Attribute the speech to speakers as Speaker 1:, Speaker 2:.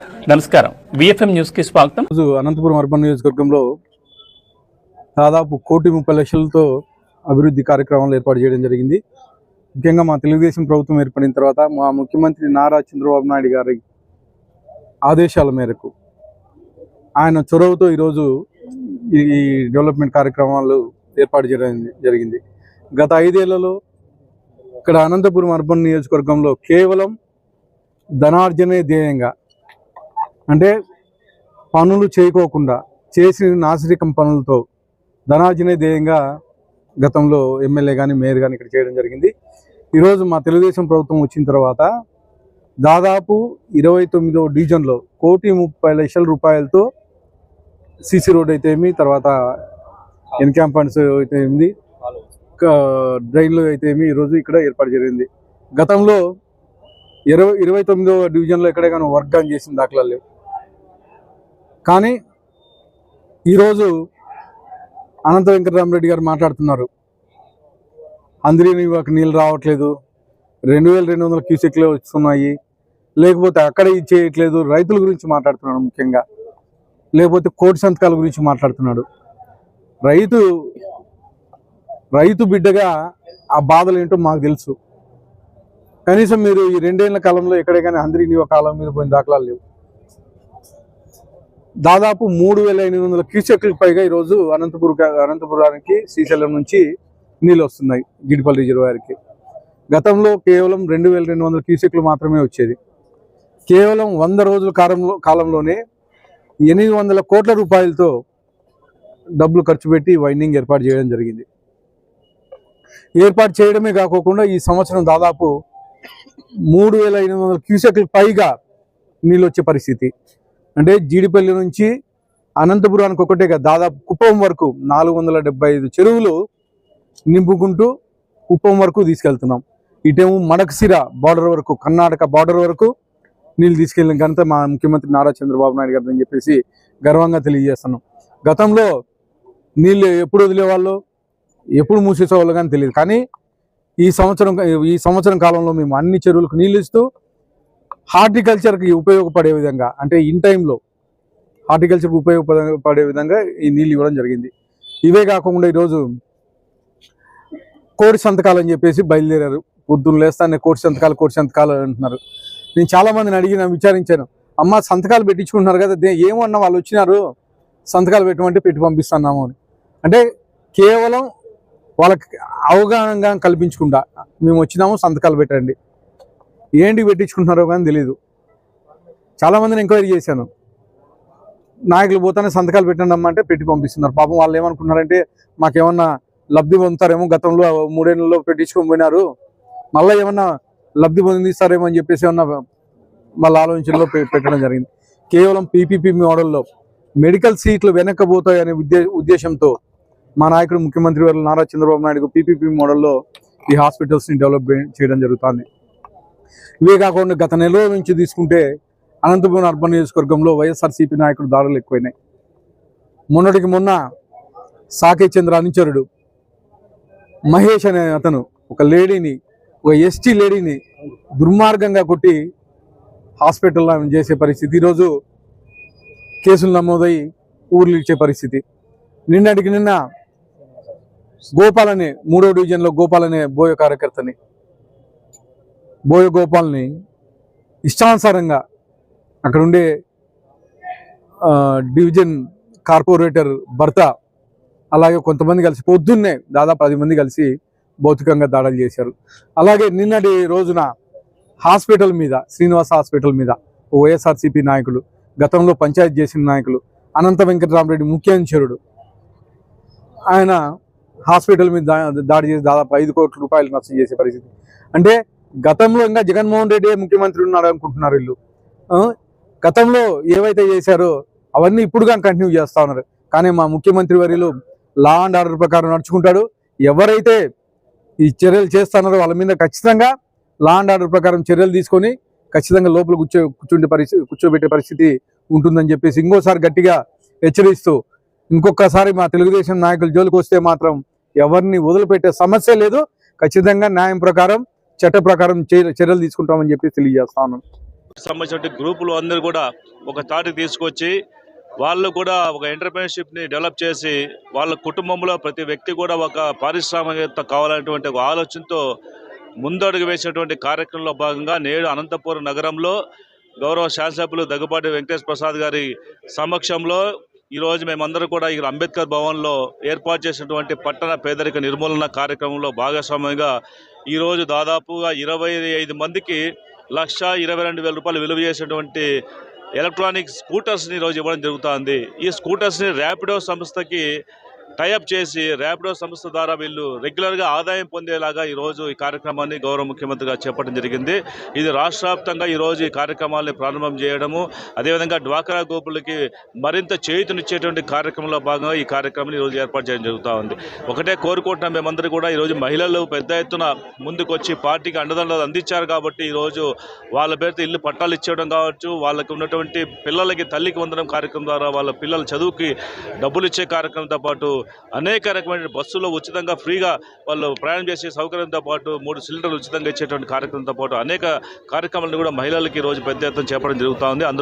Speaker 1: నమస్కారం, VFM news కి స్వాగతం.
Speaker 2: అనంతపురం అర్బన్ నియోజకవర్గంలో దాదాపు 1,30,00,000తో అభివృద్ధి కార్యక్రమాలు ఏర్పాటు చేయడం జరిగింది. ముఖ్యంగా మా తెలుగుదేశం ప్రభుత్వం ఏర్పడిన తర్వాత మా ముఖ్యమంత్రి నారా చంద్రబాబు నాయుడు గారి ఆదేశాల మేరకు ఆయన చొరవతో ఈరోజు ఈ డెవలప్మెంట్ కార్యక్రమాలు ఏర్పాటు చేయడం జరిగింది. గత 5 ఏళ్లలో ఇక్కడ అనంతపురం అర్బన్ నియోజకవర్గంలో కేవలం ధనార్జనే ధ్యేయంగా, అంటే పనులు చేయకోకుండా చేసిన నాసిరకం పనులతో ధనార్జనే ధ్యేయంగా గతంలో ఎమ్మెల్యే కానీ మేయర్ కానీ ఇక్కడ చేయడం జరిగింది. ఈరోజు మా తెలుగుదేశం ప్రభుత్వం వచ్చిన తర్వాత దాదాపు 29వ డివిజన్లో 1,30,00,000 రూపాయలతో సిసి రోడ్ అయితే ఏమి, తర్వాత ఎన్క్యాంప్ ఫండ్స్ అయితే ఏమి, డ్రైన్లు అయితే ఏమి ఈరోజు ఇక్కడ ఏర్పాటు జరిగింది. గతంలో 29వ డివిజన్లో ఎక్కడే కానీ వర్క్ డన్ చేసిన దాఖలాలు లేవు. కానీ ఈరోజు అనంత వెంకటరామరెడ్డి గారు మాట్లాడుతున్నారు, అందరికీ నీళ్ళు రావట్లేదు, 2,200 క్యూసెక్లే వస్తున్నాయి, లేకపోతే అక్కడే చేయట్లేదు, రైతుల గురించి మాట్లాడుతున్నాడు ముఖ్యంగా, లేకపోతే కోటి సంతకాల గురించి మాట్లాడుతున్నాడు. రైతు బిడ్డగా ఆ బాధలు ఏంటో మాకు తెలుసు. కనీసం మీరు ఈ 2 ఏళ్ల కాలంలో ఎక్కడే కానీ అందరికీ కాలం మీద పోయిన దాఖలాలు లేవు. దాదాపు 3,800 క్యూసెక్లకు పైగా ఈరోజు అనంతపురానికి శ్రీశైలం నుంచి నీళ్ళు వస్తున్నాయి గిడిపల్లి రిజర్వాయర్కి. గతంలో కేవలం 2,200 క్యూసెక్లు మాత్రమే వచ్చేది. కేవలం 100 రోజుల కాలంలోనే 800 కోట్ల రూపాయలతో డబ్బులు ఖర్చు పెట్టి వైండింగ్ ఏర్పాటు చేయడం జరిగింది. ఏర్పాటు చేయడమే కాకుండా ఈ సంవత్సరం దాదాపు 3,500 క్యూసెక్లకు పైగా నీళ్ళు వచ్చే పరిస్థితి. అంటే జీడిపల్లి నుంచి అనంతపురానికి ఒకటే కాదు, దాదాపు కుప్పం వరకు 475 చెరువులు నింపుకుంటూ కుప్పం వరకు తీసుకెళ్తున్నాం. ఇటేమో మడకసిర బార్డర్ వరకు, కర్ణాటక బార్డర్ వరకు నీళ్ళు తీసుకెళ్ళిన ఘనత మా ముఖ్యమంత్రి నారా చంద్రబాబు నాయుడు గారు అని చెప్పేసి గర్వంగా తెలియజేస్తున్నాం. గతంలో నీళ్ళు ఎప్పుడు వదిలేవాళ్ళు, ఎప్పుడు మూసేసేవాళ్ళు కానీ తెలియదు. కానీ ఈ సంవత్సరం కాలంలో మేము అన్ని చెరువులకు నీళ్ళు ఇస్తూ హార్టికల్చర్కి ఉపయోగపడే విధంగా, అంటే ఇన్ టైంలో హార్టికల్చర్కి ఉపయోగపడే విధంగా ఈ నీళ్ళు ఇవ్వడం జరిగింది. ఇవే కాకుండా ఈరోజు కోటి సంతకాలు అని చెప్పేసి బయలుదేరారు. పొద్దున్న లేస్తానే కోటి సంతకాలు అంటున్నారు. నేను చాలామందిని విచారించాను, అమ్మ సంతకాలు పెట్టించుకుంటున్నారు కదా, ఏమన్నా వాళ్ళు వచ్చినారు సంతకాలు పెట్టమంటే పెట్టి పంపిస్తున్నాము అని. అంటే కేవలం వాళ్ళకి అవగాహన కల్పించకుండా మేము వచ్చినాము సంతకాలు పెట్టండి, ఏంటి పెట్టించుకుంటున్నారో కానీ తెలీదు. చాలామందిని ఎంక్వైరీ చేశాను, నాయకులు పోతానే సంతకాలు పెట్టండి అమ్మ అంటే పెట్టి పంపిస్తున్నారు. పాపం వాళ్ళు ఏమనుకుంటున్నారంటే మాకేమన్నా లబ్ధి పొందుతారేమో, గతంలో 3 ఏళ్లలో పెట్టించుకొని పోయినారు, మళ్ళీ ఏమన్నా లబ్ధి పొందిస్తారేమో అని చెప్పేసి ఏమన్నా వాళ్ళ ఆలోచనలో పెట్టడం జరిగింది. కేవలం పీపీపీ మోడల్లో మెడికల్ సీట్లు వెనక్కపోతాయనే ఉద్దేశంతో మా నాయకుడు ముఖ్యమంత్రి వారు నారా చంద్రబాబు నాయుడు పీపీపీ మోడల్లో ఈ హాస్పిటల్స్ని డెవలప్ చేయడం జరుగుతుంది. ఇవే కాకుండా గత నెల రోజుల నుంచి తీసుకుంటే అనంతపురం అర్బన్ నియోజకవర్గంలో వైఎస్ఆర్సీపీ నాయకుడు దాడులు ఎక్కువైనాయి. మొన్నటికి మొన్న సాకే చంద్ర అనుచరుడు మహేష్ అనే అతను ఒక ఎస్టీ లేడీని దుర్మార్గంగా కొట్టి హాస్పిటల్లో చేసే పరిస్థితి, ఈరోజు కేసులు నమోదై ఊర్లు ఇచ్చే పరిస్థితి. నిన్నటికి నిన్న గోపాల్ అనే 3వ డివిజన్లో గోపాల్ అనే బోయ కార్యకర్తని, బోయ గోపాల్ని ఇష్టానుసారంగా అక్కడ ఉండే డివిజన్ కార్పొరేటర్ భర్త అలాగే కొంతమంది కలిసి పొద్దున్నే దాదాపు 10 మంది కలిసి భౌతికంగా దాడులు చేశారు. అలాగే నిన్నటి రోజున హాస్పిటల్ మీద, శ్రీనివాస హాస్పిటల్ మీద వైఎస్ఆర్సీపీ నాయకులు, గతంలో పంచాయతీ చేసిన నాయకులు, అనంత వెంకటరామరెడ్డి ముఖ్య అనుచరుడు, ఆయన హాస్పిటల్ మీద దాడి చేసి దాదాపు 5 కోట్ల రూపాయలు నష్టం చేసే పరిస్థితి. అంటే గతంలో ఇంకా జగన్మోహన్ రెడ్డి ముఖ్యమంత్రి ఉన్నాడు అనుకుంటున్నారు వీళ్ళు. గతంలో ఏవైతే చేశారో అవన్నీ ఇప్పుడుగా కంటిన్యూ చేస్తూ ఉన్నారు. కానీ మా ముఖ్యమంత్రి వర్యులు లా అండ్ ఆర్డర్ ప్రకారం నడుచుకుంటాడు. ఎవరైతే ఈ చర్యలు చేస్తున్నారో వాళ్ళ మీద ఖచ్చితంగా లా అండ్ ఆర్డర్ ప్రకారం చర్యలు తీసుకొని ఖచ్చితంగా లోపల కూర్చోబెట్టే పరిస్థితి ఉంటుందని చెప్పేసి ఇంకోసారి గట్టిగా హెచ్చరిస్తూ, ఇంకొకసారి మా తెలుగుదేశం నాయకుల జోలికి వస్తే మాత్రం ఎవరిని వదిలిపెట్టే సమస్య లేదు. ఖచ్చితంగా న్యాయం ప్రకారం, చట్ట ప్రకారం చర్యలు తీసుకుంటామని చెప్పి తెలియజేస్తా ఉన్నాను.
Speaker 3: సంబంధించిన గ్రూపులు అందరూ కూడా ఒక తాటికి తీసుకొచ్చి వాళ్ళు కూడా ఒక ఎంటర్‌ప్రెన్యూర్‌షిప్‌ని డెవలప్ చేసి వాళ్ళ కుటుంబంలో ప్రతి వ్యక్తి కూడా ఒక పారిశ్రామికవేత్త కావాలనేటువంటి ఒక ఆలోచనతో ముందడుగు వేసినటువంటి కార్యక్రమంలో భాగంగా నేడు అనంతపురం నగరంలో గౌరవ శాసనసభ్యులు దగ్గుబాటి వెంకటేశ్వర ప్రసాద్ గారి సమక్షంలో ఈరోజు మేమందరూ కూడా ఇక్కడ అంబేద్కర్ భవన్లో ఏర్పాటు చేసినటువంటి పట్టణ పేదరిక నిర్మూలన కార్యక్రమంలో భాగస్వామ్యంగా ఈరోజు దాదాపుగా 25 మందికి ₹1,22,000 విలువ చేసినటువంటి ఎలక్ట్రానిక్ స్కూటర్స్ని ఈరోజు ఇవ్వడం జరుగుతుంది. ఈ స్కూటర్స్ని ర్యాపిడో సంస్థకి టైఅప్ చేసి ర్యాపిడో సంస్థ ద్వారా వీళ్ళు రెగ్యులర్గా ఆదాయం పొందేలాగా ఈరోజు ఈ కార్యక్రమాన్ని గౌరవ ముఖ్యమంత్రిగా చేపట్టడం జరిగింది. ఇది రాష్ట్ర వ్యాప్తంగా ఈరోజు ఈ కార్యక్రమాన్ని ప్రారంభం చేయడము, అదేవిధంగా డ్వాక్రా గ్రూపులకి మరింత చేయూతనిచ్చేటువంటి కార్యక్రమంలో భాగంగా ఈ కార్యక్రమాన్ని ఈరోజు ఏర్పాటు చేయడం జరుగుతూ ఉంది. ఒకటే కోరుకుంటున్నాం, మేమందరూ కూడా ఈరోజు మహిళలు పెద్ద ఎత్తున ముందుకొచ్చి పార్టీకి అండదండలు అందించారు కాబట్టి ఈరోజు వాళ్ళ పేరుతో ఇల్లు పట్టాలు ఇచ్చేయడం కావచ్చు, వాళ్ళకి ఉన్నటువంటి పిల్లలకి తల్లికి వందనం కార్యక్రమం ద్వారా వాళ్ళ పిల్లల చదువుకి డబ్బులు ఇచ్చే కార్యక్రమంతో పాటు అనేక రకమైన బస్సులో ఉచితంగా ఫ్రీగా వాళ్ళు ప్రయాణం చేసే సౌకర్యంతో పాటు 3 సిలిండర్లు ఉచితంగా ఇచ్చేటువంటి కార్యక్రమంతో పాటు అనేక కార్యక్రమాలను కూడా మహిళలకి ఈరోజు పెద్ద ఎత్తున చేపట్టడం జరుగుతూ ఉంది. అందులో